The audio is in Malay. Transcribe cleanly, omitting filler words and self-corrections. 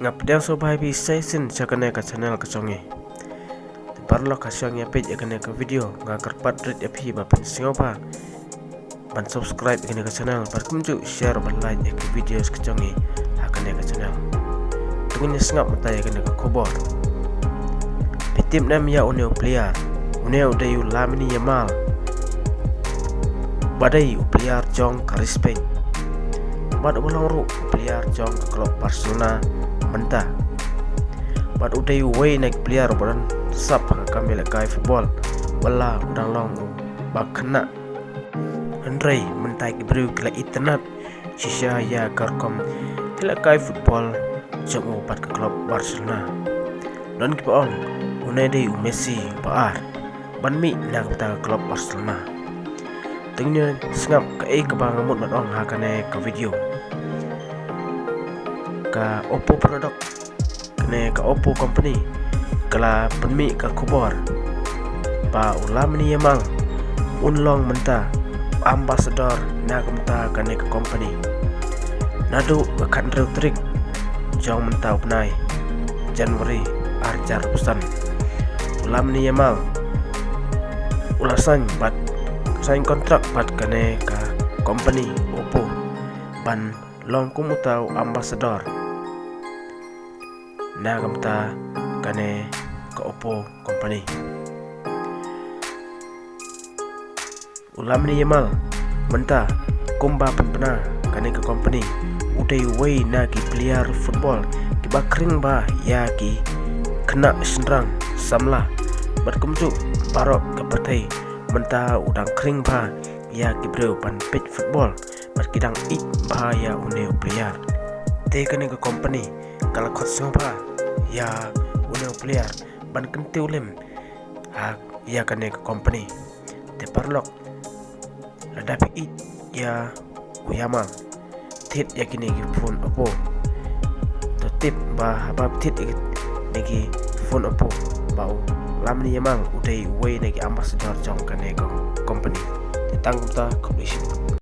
ngapdang so bhai bi sin chakane ka channel ka chongi parlo ka chongi page ekane ka video nga karpat red api ba pen singopa ban subscribe ekane ka channel par kumju share ban like ek videos ka chongi hakane ka channel tungin sngap mata ekane ka khobor pitim nam ya uneu player uneu dayu lamini yamal badai player jong ka respect bad ulang ru player jong ka klub Barcelona mentah bad udai way naik player badan sap kami lekai football wala udang long bakna Andre mentai bru kala internet shisha ya karkom lekai football jong pat ke klub Barcelona don ki on unai dei Messi baar ban mi nak ta klub Barcelona tengnya sengap ka ke bang mut mat ong hakane ka video ka Oppo produk kene ka Oppo company kala penmi ka kubor pa ulam ni emang unlong menta ambassador nak menta kane ka company nadu ka kandreu trik jong menta upnai Januari arjar pesan ulam ni emal ulasan bat sign kontrak bat kane ka company Oppo ban long kumutau ambassador nagamta kane ka Oppo company ulam ni yamal menta kumba penpena kane ka company udai way na ki player football ki bakring ba ya ki kena senrang samla bat kumju barok ka pertai menta udang kring ba ya ki breu pan page football bat kidang it ba ya uneu player te kane ka company kala khot soba ya uneu player ban kentiu lem ha ya kane ka company te parlok ladapi it ya uyama tit ya kini ki phone Oppo to tip ba haba tit niki phone Oppo bau lamni yamang udai way niki ambassador jong kane ka company te tangta completion